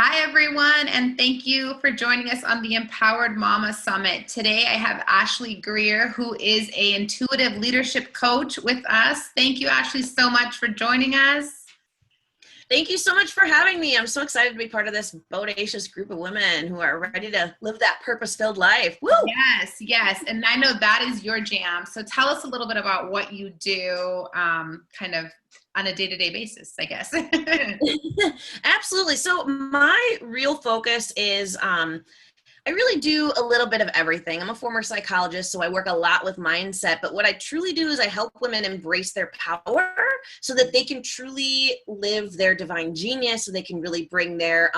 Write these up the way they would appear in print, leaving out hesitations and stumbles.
Hi, everyone, and thank you for joining us on the Empowered Mama Summit. Today, I have Ashlee Greer, who is an intuitive leadership coach with us. Thank you, Ashlee, so much for joining us. Thank you so much for having me. I'm so excited to be part of this bodacious group of women who are ready to live that purpose-filled life. Woo! Yes. And I know that is your jam. So tell us a little bit about what you do kind of on a day-to-day basis, I guess. Absolutely. So my real focus is I really do a little bit of everything. I'm a former psychologist, so I work a lot with mindset. But what I truly do is I help women embrace their power so that they can truly live their divine genius, so they can really bring their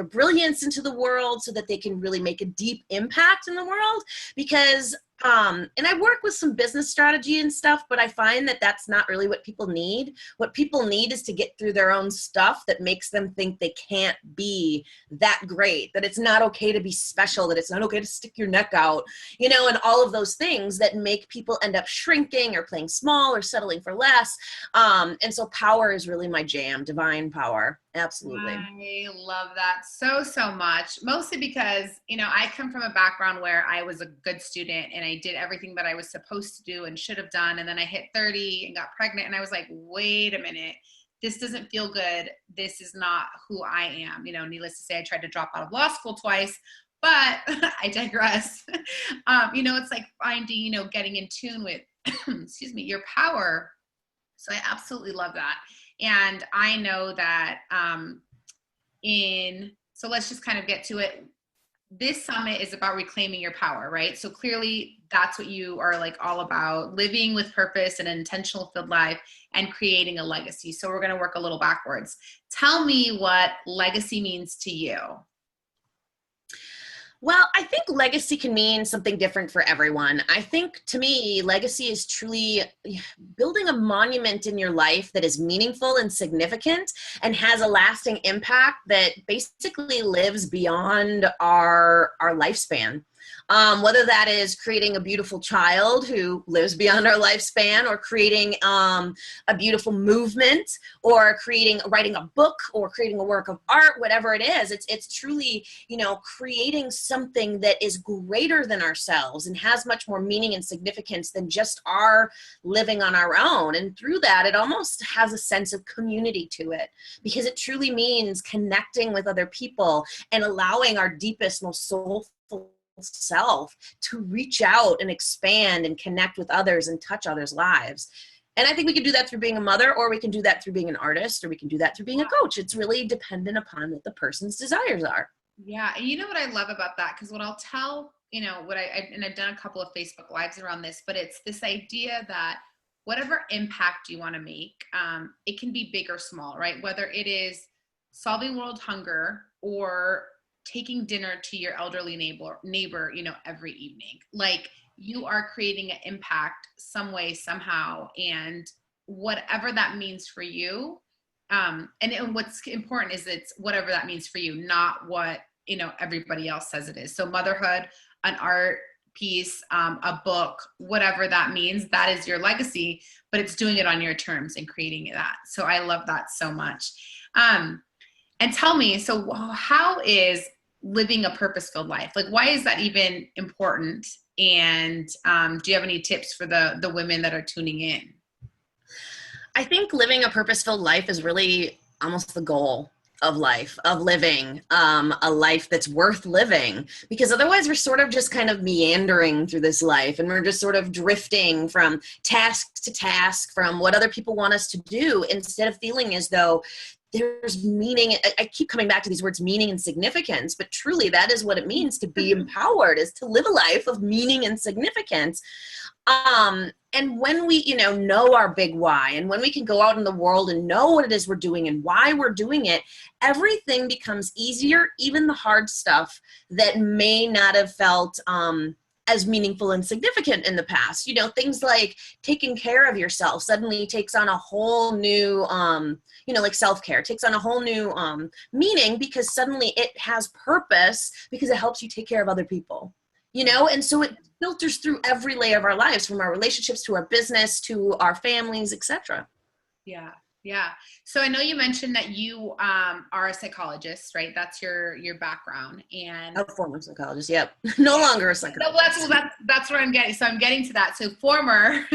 brilliance into the world, so that they can really make a deep impact in the world. Because and I work with some business strategy and stuff, but I find that that's not really what people need. What people need is to get through their own stuff that makes them think they can't be that great, that it's not okay to be special, that it's not okay to stick your neck out, and all of those things that make people end up shrinking or playing small or settling for less. And so power is really my jam, divine power. Absolutely. I love that so much, mostly because, I come from a background where I was a good student and I did everything that I was supposed to do and should have done. And then I hit 30 and got pregnant and I was like, wait a minute, this doesn't feel good. This is not who I am. Needless to say, I tried to drop out of law school twice, but I digress. It's like finding, getting in tune with, excuse me, your power. So I absolutely love that. And I know that so let's just kind of get to it. This summit is about reclaiming your power, right? So clearly that's what you are like all about, living with purpose and an intentional filled life and creating a legacy. So we're going to work a little backwards. Tell me what legacy means to you. Well, I think legacy can mean something different for everyone. I think to me, legacy is truly building a monument in your life that is meaningful and significant and has a lasting impact that basically lives beyond our lifespan. Whether that is creating a beautiful child who lives beyond our lifespan, or creating a beautiful movement, or writing a book, or creating a work of art, whatever it is, it's truly, creating something that is greater than ourselves and has much more meaning and significance than just our living on our own. And through that, it almost has a sense of community to it, because it truly means connecting with other people and allowing our deepest, most soulful self to reach out and expand and connect with others and touch others' lives. And I think we can do that through being a mother, or we can do that through being an artist, or we can do that through being a coach. It's really dependent upon what the person's desires are. Yeah. And you know what I love about that? Because what I'll tell, and I've done a couple of Facebook Lives around this, but it's this idea that whatever impact you want to make, it can be big or small, right? Whether it is solving world hunger or taking dinner to your elderly neighbor, every evening. Like, you are creating an impact some way, somehow, and whatever that means for you. And what's important is it's whatever that means for you, not what, everybody else says it is. So motherhood, an art piece, a book, whatever that means, that is your legacy, but it's doing it on your terms and creating that. So I love that so much. And tell me, so how is living a purpose-filled life? Like, why is that even important? And do you have any tips for the women that are tuning in? I think living a purpose-filled life is really almost the goal of life, of living a life that's worth living, because otherwise we're sort of just kind of meandering through this life, and we're just sort of drifting from task to task, from what other people want us to do, instead of feeling as though there's meaning. I keep coming back to these words, meaning and significance, but truly that is what it means to be empowered, is to live a life of meaning and significance. And when we, know our big why, and when we can go out in the world and know what it is we're doing and why we're doing it, everything becomes easier, even the hard stuff that may not have felt as meaningful and significant in the past. Things like taking care of yourself suddenly takes on a whole new, like self-care takes on a whole new meaning, because suddenly it has purpose, because it helps you take care of other people. And so it filters through every layer of our lives, from our relationships to our business to our families, etc. Yeah. Yeah. So I know you mentioned that you are a psychologist, right? That's your background. And A former psychologist. Yep. No yeah, longer a no, psychologist. that's where I'm getting. So I'm getting to that. So former,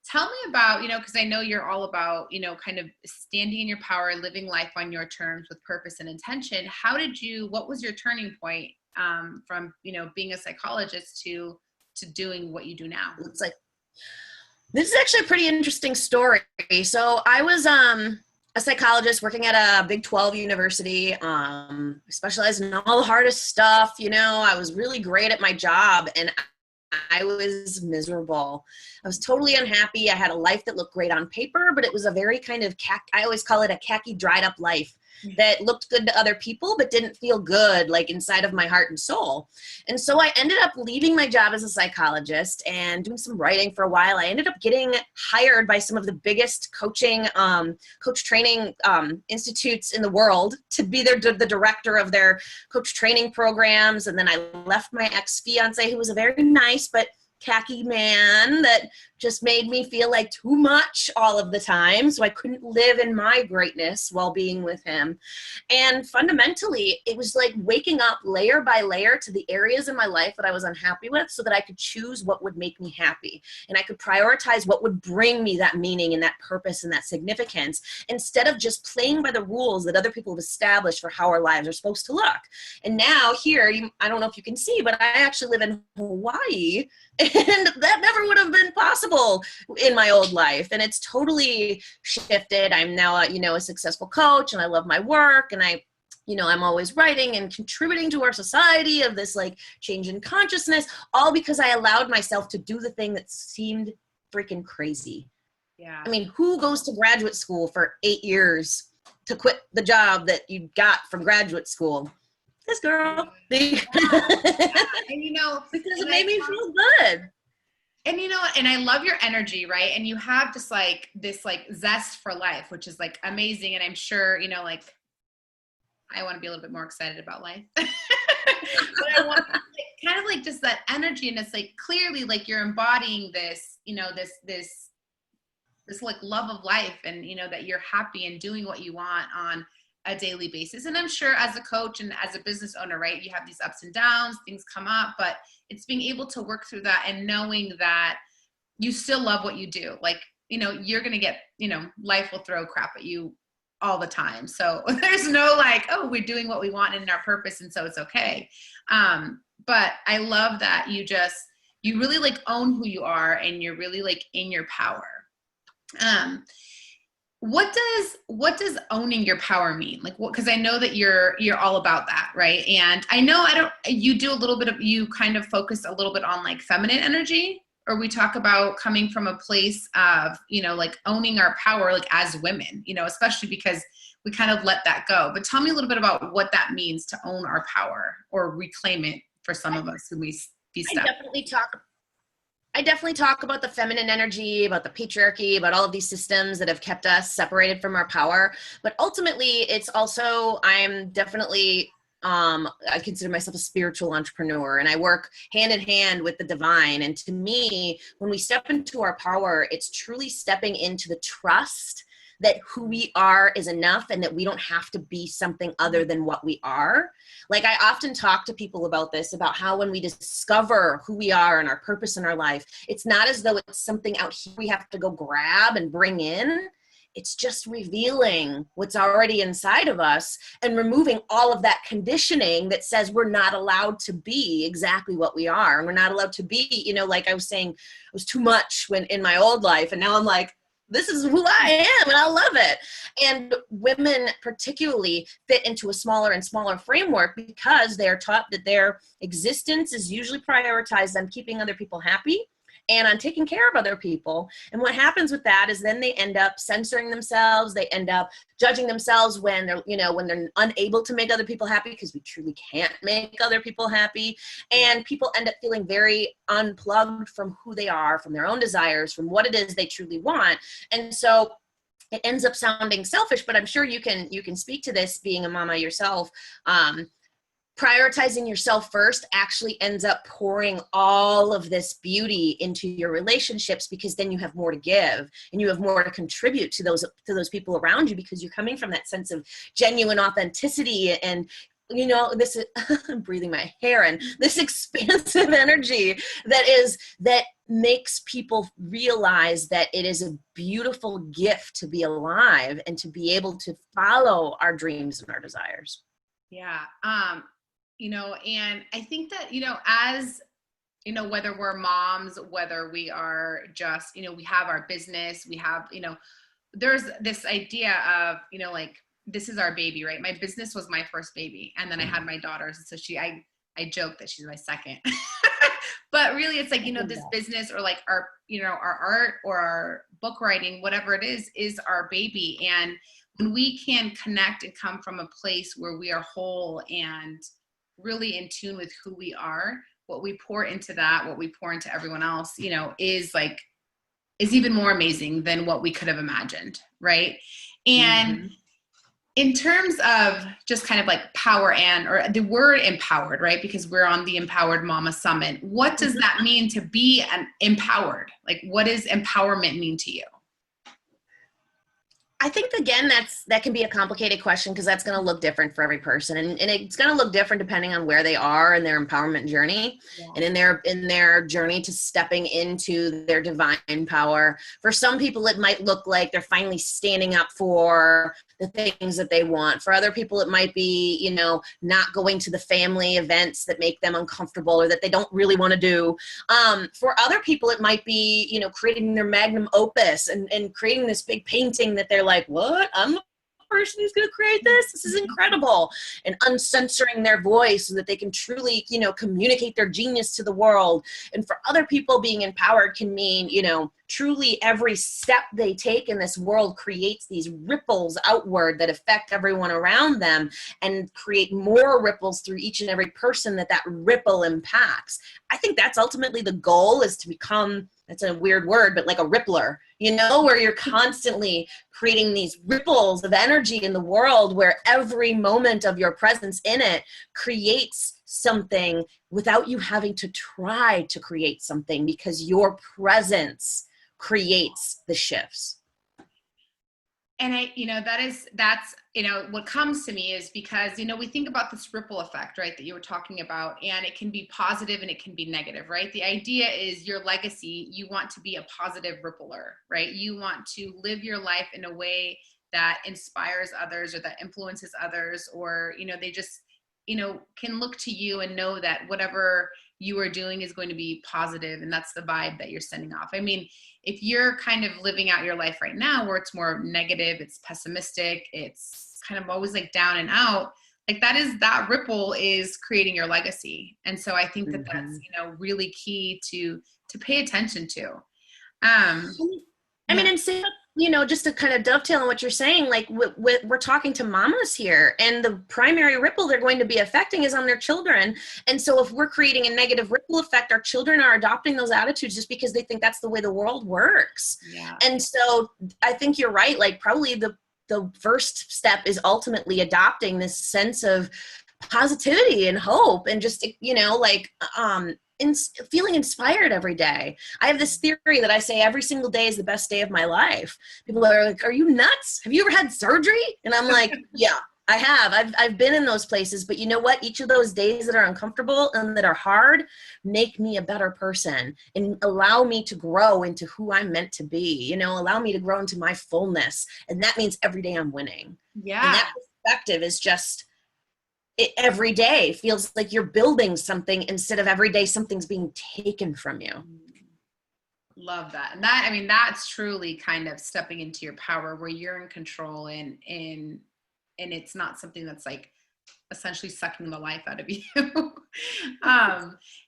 tell me about, because I know you're all about, kind of standing in your power, living life on your terms with purpose and intention. What was your turning point from, being a psychologist to doing what you do now? It's like, this is actually a pretty interesting story. So I was a psychologist working at a Big 12 university. I specialized in all the hardest stuff. I was really great at my job, and I was miserable. I was totally unhappy. I had a life that looked great on paper, but it was a very kind of I always call it a khaki dried up life that looked good to other people, but didn't feel good like inside of my heart and soul. And so I ended up leaving my job as a psychologist and doing some writing for a while. I ended up getting hired by some of the biggest coach training institutes in the world to be the director of their coach training programs. And then I left my ex-fiance, who was a very nice but khaki man that just made me feel like too much all of the time. So I couldn't live in my greatness while being with him. And fundamentally, it was like waking up layer by layer to the areas in my life that I was unhappy with so that I could choose what would make me happy. And I could prioritize what would bring me that meaning and that purpose and that significance instead of just playing by the rules that other people have established for how our lives are supposed to look. And now here, I don't know if you can see, but I actually live in Hawaii, and that never would have been possible in my old life. And it's totally shifted. I'm now a successful coach, and I love my work, and I'm always writing and contributing to our society of this like change in consciousness, all because I allowed myself to do the thing that seemed freaking crazy. Yeah. I mean, who goes to graduate school for 8 years to quit the job that you got from graduate school? This girl. Yeah. And because and it made me feel good. And I love your energy, right? And you have this zest for life, which is like amazing. And I'm sure, I want to be a little bit more excited about life. But I want kind of like just that energy, and it's like clearly like you're embodying this, this like love of life, and that you're happy and doing what you want on a daily basis. And I'm sure as a coach and as a business owner, right, you have these ups and downs, things come up, but it's being able to work through that and knowing that you still love what you do. Like, you're going to get, life will throw crap at you all the time. So there's no like, oh, we're doing what we want in our purpose, and so it's okay. But I love that you really like own who you are, and you're really like in your power. What does owning your power mean? Like, what, because I know that you're all about that, right? And I know you do a little bit of, you kind of focus a little bit on like feminine energy, or we talk about coming from a place of, like owning our power, like as women, especially because we kind of let that go. But tell me a little bit about what that means to own our power or reclaim it for some of us who may be stuck. I definitely talk about the feminine energy, about the patriarchy, about all of these systems that have kept us separated from our power. But ultimately, it's also, I'm definitely, I consider myself a spiritual entrepreneur, and I work hand in hand with the divine. And to me, when we step into our power, it's truly stepping into the trust that who we are is enough, and that we don't have to be something other than what we are. Like, I often talk to people about this, about how when we discover who we are and our purpose in our life, it's not as though it's something out here we have to go grab and bring in. It's just revealing what's already inside of us and removing all of that conditioning that says we're not allowed to be exactly what we are. And we're not allowed to be, like I was saying, it was too much when in my old life. And now I'm like, this is who I am, and I love it. And women particularly fit into a smaller and smaller framework because they are taught that their existence is usually prioritized on keeping other people happy and on taking care of other people. And what happens with that is then they end up censoring themselves. They end up judging themselves when they're unable to make other people happy, because we truly can't make other people happy. And people end up feeling very unplugged from who they are, from their own desires, from what it is they truly want. And so it ends up sounding selfish, but I'm sure you can speak to this, being a mama yourself. prioritizing yourself first actually ends up pouring all of this beauty into your relationships, because then you have more to give and you have more to contribute to those people around you, because you're coming from that sense of genuine authenticity and, you know, this is I'm breathing my hair in, this expansive energy that makes people realize that it is a beautiful gift to be alive and to be able to follow our dreams and our desires. Yeah. You know, and I think that, you know, as, you know, whether we're moms, whether we are just, you know, we have our business, we have, you know, there's this idea of, you know, like, this is our baby, right? My business was my first baby. And then I had my daughters. And so I joke that she's my second, but really it's like, you know, this business or like our, you know, our art or our book writing, whatever it is our baby. And when we can connect and come from a place where we are whole and really in tune with who we are, what we pour into that, what we pour into everyone else, you know, is even more amazing than what we could have imagined. Right. And in terms of just kind of like power or the word empowered, right? Because we're on the Empowered Mama Summit. What does that mean to be empowered? Like, what does empowerment mean to you? I think, again, that can be a complicated question, because that's going to look different for every person, and it's going to look different depending on where they are in their empowerment journey. Yeah. And in their journey to stepping into their divine power. For some people, it might look like they're finally standing up for the things that they want. For other people, it might be, you know, not going to the family events that make them uncomfortable or that they don't really want to do. For other people, it might be, you know, creating their magnum opus and creating this big painting that they're like, what? I'm the person who's going to create this? This is incredible. And uncensoring their voice so that they can truly, you know, communicate their genius to the world. And for other people, being empowered can mean, you know, truly every step they take in this world creates these ripples outward that affect everyone around them and create more ripples through each and every person that ripple impacts. I think that's ultimately the goal, is to become, that's a weird word, but like a rippler, you know, where you're constantly creating these ripples of energy in the world, where every moment of your presence in it creates something without you having to try to create something, because your presence creates the shifts. And you know, that's, you know, what comes to me is because, you know, we think about this ripple effect, right, that you were talking about, and it can be positive and it can be negative, right? The idea is your legacy, you want to be a positive rippler, right? You want to live your life in a way that inspires others or that influences others, or, you know, they just, you know, can look to you and know that whatever you are doing is going to be positive, and that's the vibe that you're sending off. I mean, if you're kind of living out your life right now where it's more negative, it's pessimistic, it's kind of always like down and out, like that ripple is creating your legacy. And so I think that that's, you know, really key to pay attention to. I mean, and so, you know, just to kind of dovetail on what you're saying, like we're talking to mamas here, and the primary ripple they're going to be affecting is on their children. And so if we're creating a negative ripple effect, our children are adopting those attitudes just because they think that's the way the world works. Yeah. And so I think you're right. Like, probably the first step is ultimately adopting this sense of positivity and hope, and just, you know, like, feeling inspired every day. I have this theory that I say every single day is the best day of my life. People are like, are you nuts? Have you ever had surgery? And I'm like, yeah, I have. I've been in those places, but you know what? Each of those days that are uncomfortable and that are hard make me a better person and allow me to grow into who I'm meant to be, you know, allow me to grow into my fullness. And that means every day I'm winning. Yeah. And that perspective is just, every day feels like you're building something instead of every day something's being taken from you. Love that. And that, I mean, that's truly kind of stepping into your power, where you're in control and it's not something that's like essentially sucking the life out of you.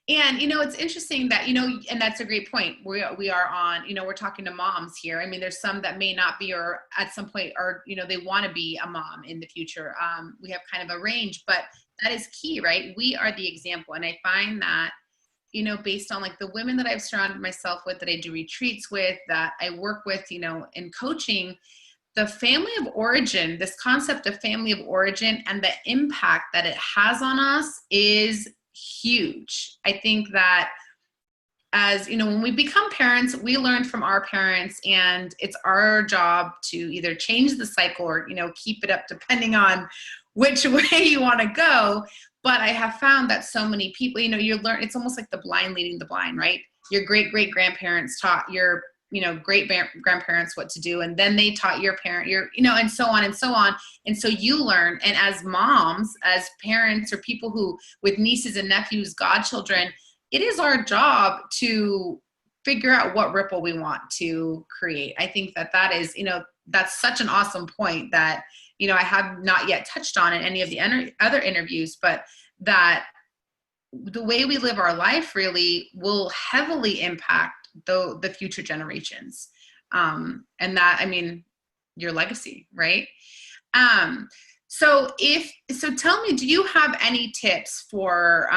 And, you know, it's interesting that, you know, and that's a great point. We are on, you know, we're talking to moms here. I mean, there's some that may not be, or at some point, or, you know, they want to be a mom in the future. We have kind of a range, but that is key, right? We are the example. And I find that, you know, based on like the women that I've surrounded myself with, that I do retreats with, that I work with, you know, in coaching, the family of origin, this concept of family of origin and the impact that it has on us is huge. I think that, as you know, when we become parents, we learn from our parents, and it's our job to either change the cycle or, you know, keep it up depending on which way you want to go. But I have found that so many people, you know, you learn, it's almost like the blind leading the blind, right? Your great great grandparents taught your, you know, great grandparents what to do, and then they taught your parent, your, you know, and so on and so on. And so you learn, and as moms, as parents, or people who with nieces and nephews, godchildren, it is our job to figure out what ripple we want to create. I think that that is, you know, that's such an awesome point that, you know, I have not yet touched on in any of the other interviews, but that the way we live our life really will heavily impact the future generations. And that, I mean, your legacy, right? So tell me, do you have any tips for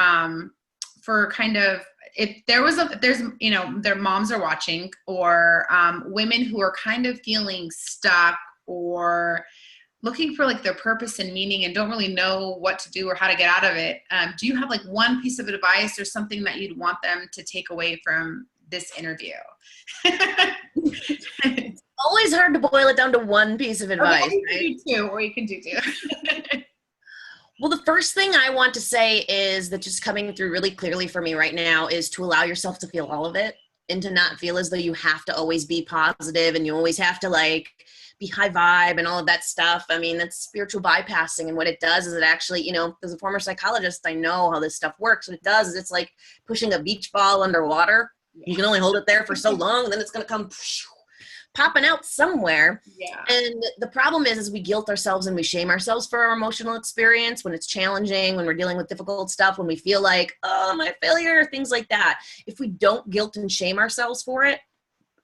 kind of, if there's, you know, their moms are watching, or women who are kind of feeling stuck or looking for like their purpose and meaning and don't really know what to do or how to get out of it. Do you have like one piece of advice or something that you'd want them to take away from this interview? It's always hard to boil it down to one piece of advice. Okay, you can do two. Well, the first thing I want to say is that just coming through really clearly for me right now is to allow yourself to feel all of it, and to not feel as though you have to always be positive and you always have to like be high vibe and all of that stuff. I mean, that's spiritual bypassing. And what it does is it actually, you know, as a former psychologist, I know how this stuff works. What it does is it's like pushing a beach ball underwater. You can only hold it there for so long, and then it's going to come popping out somewhere. Yeah. And the problem is we guilt ourselves and we shame ourselves for our emotional experience when it's challenging, when we're dealing with difficult stuff, when we feel like, oh, my failure, things like that. If we don't guilt and shame ourselves for it,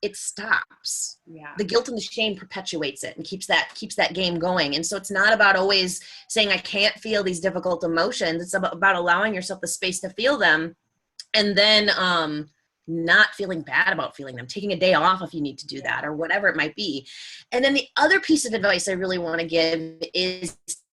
it stops. Yeah. The guilt and the shame perpetuates it and keeps that game going. And so it's not about always saying I can't feel these difficult emotions. It's about allowing yourself the space to feel them, and then not feeling bad about feeling them, taking a day off if you need to do that, or whatever it might be. And then the other piece of advice I really want to give is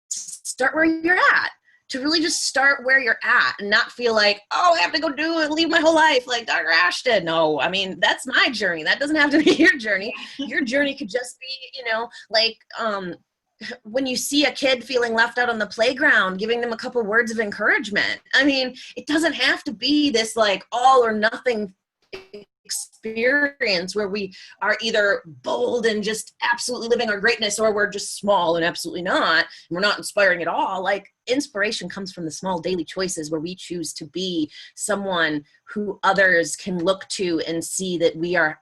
start where you're at. To really just start where you're at and not feel like, oh, I have to go do it, leave my whole life like Dr. Ash did. No, I mean, that's my journey. That doesn't have to be your journey. Your journey could just be, you know, like when you see a kid feeling left out on the playground, giving them a couple words of encouragement. I mean, it doesn't have to be this like all or nothing experience where we are either bold and just absolutely living our greatness, or we're just small and absolutely not, and we're not inspiring at all. Like, inspiration comes from the small daily choices where we choose to be someone who others can look to and see that we are,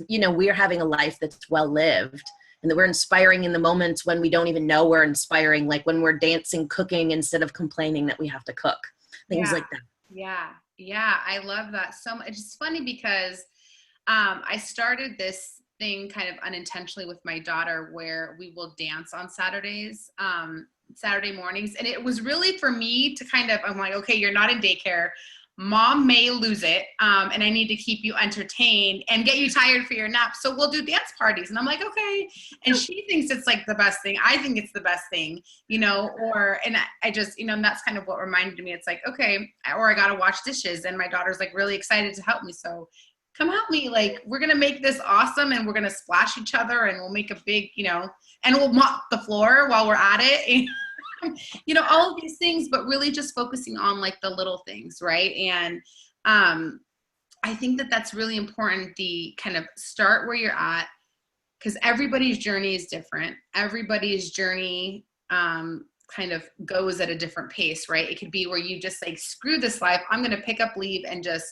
you know, we are having a life that's well lived, and that we're inspiring in the moments when we don't even know we're inspiring, like when we're dancing, cooking instead of complaining that we have to cook, things like that. Yeah, I love that so much. It's funny because I started this thing kind of unintentionally with my daughter, where we will dance on Saturdays, Saturday mornings. And it was really for me to kind of, I'm like, okay, you're not in daycare. Mom may lose it, and I need to keep you entertained and get you tired for your nap. So we'll do dance parties. And I'm like, okay. And she thinks it's like the best thing. I think it's the best thing, you know, and I just, you know, and that's kind of what reminded me. It's like, okay, or I got to wash dishes, and my daughter's like really excited to help me. So come help me. Like, we're going to make this awesome, and we're going to splash each other, and we'll make a big, you know, and we'll mop the floor while we're at it. You know, all of these things, but really just focusing on like the little things, right? And I think that that's really important, the kind of start where you're at, because everybody's journey is different. Everybody's journey kind of goes at a different pace, right? It could be where you just like, screw this life, I'm going to pick up, leave, and just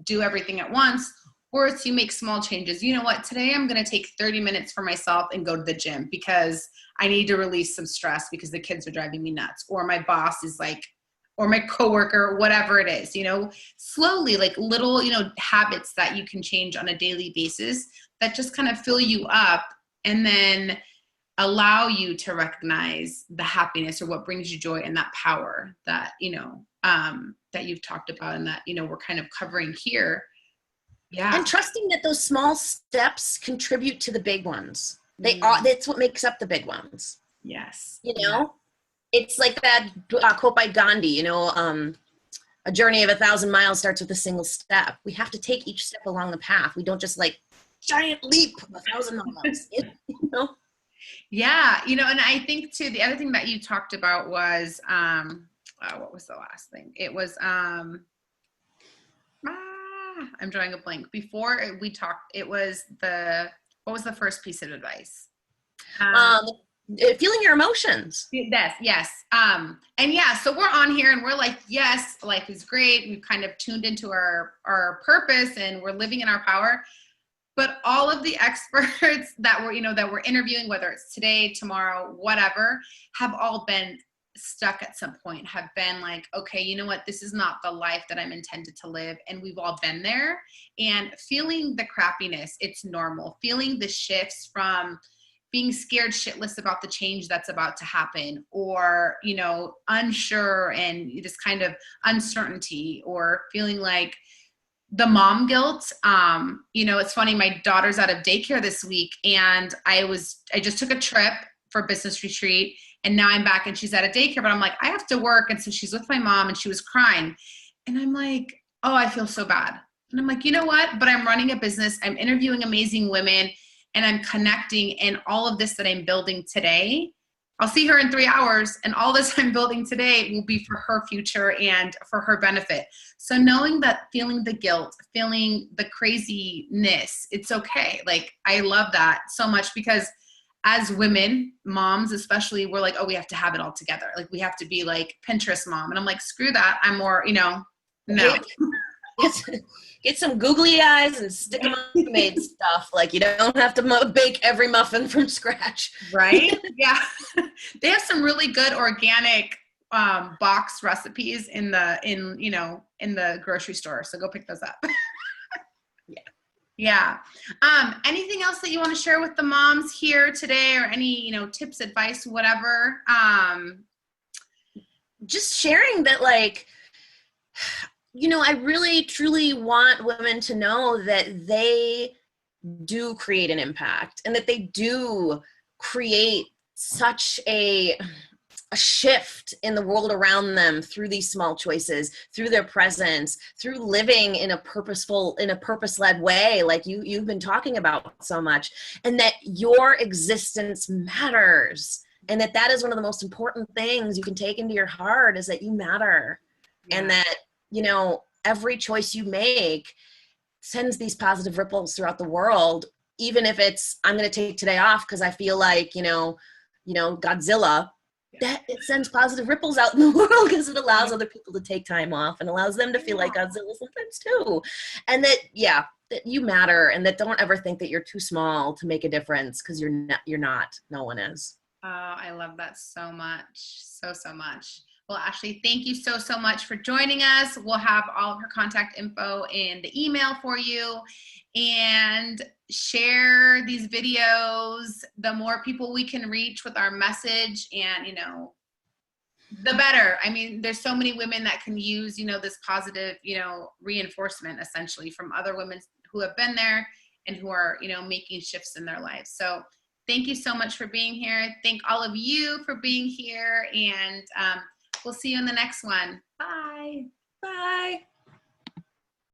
do everything at once. Or it's you make small changes. You know what, today I'm going to take 30 minutes for myself and go to the gym because I need to release some stress because the kids are driving me nuts, or my boss is like, or my coworker, whatever it is, you know, slowly, like little, you know, habits that you can change on a daily basis that just kind of fill you up, and then allow you to recognize the happiness or what brings you joy and that power that, you know, that you've talked about, and that, you know, we're kind of covering here. Yeah. And trusting that those small steps contribute to the big ones. They are, that's what makes up the big ones. Yes. You Yeah. know, it's like that quote by Gandhi, a journey of 1,000 miles starts with a single step. We have to take each step along the path. We don't just like giant leap 1,000 miles, you know? Yeah. And I think too, the other thing that you talked about was, what was the last thing? It was, I'm drawing a blank. Before we talked, it was what was the first piece of advice? Feeling your emotions. Yes. And yeah, so we're on here and we're like, yes, life is great. We've kind of tuned into our purpose and we're living in our power. But all of the experts that we're interviewing, whether it's today, tomorrow, whatever, have all been stuck at some point, have been like, okay, you know what, this is not the life that I'm intended to live. And we've all been there. And feeling the crappiness, it's normal. Feeling the shifts from being scared shitless about the change that's about to happen, or, unsure and this kind of uncertainty, or feeling like the mom guilt. It's funny, my daughter's out of daycare this week and I just took a trip for business retreat and now I'm back and she's out of daycare, but I'm like, I have to work. And so she's with my mom and she was crying and I'm like, oh, I feel so bad. And I'm like, you know what? But I'm running a business. I'm interviewing amazing women and I'm connecting, and all of this that I'm building today, I'll see her in 3 hours, and all this I'm building today will be for her future and for her benefit. So knowing that, feeling the guilt, feeling the craziness, it's okay. Like, I love that so much because as women, moms especially, we're like, oh, we have to have it all together. Like, we have to be like Pinterest mom. And I'm like, screw that. I'm more, no. Get some googly eyes and stick them on made stuff. Like, you don't have to bake every muffin from scratch. Right? Yeah. They have some really good organic box recipes in the grocery store. So go pick those up. Yeah. Anything else that you want to share with the moms here today, or any, tips, advice, whatever? Just sharing that, like, I really truly want women to know that they do create an impact and that they do create such a shift in the world around them through these small choices, through their presence, through living in a purpose-led way, like you've been talking about so much, and that your existence matters, and that is one of the most important things you can take into your heart, is that you matter. Yeah. And that every choice you make sends these positive ripples throughout the world, even if it's, I'm going to take today off because I feel like, Godzilla, that it sends positive ripples out in the world because it allows other people to take time off and allows them to feel like Godzilla sometimes too. And that you matter, and that don't ever think that you're too small to make a difference, because you're not. No one is. Oh, I love that so much. So much. Well, Ashlee, thank you so much for joining us. We'll have all of her contact info in the email for you, and share these videos. The more people we can reach with our message, and, the better. I mean, there's so many women that can use, this positive, reinforcement essentially from other women who have been there and who are, making shifts in their lives. So thank you so much for being here. Thank all of you for being here, and we'll see you in the next one. Bye. Bye.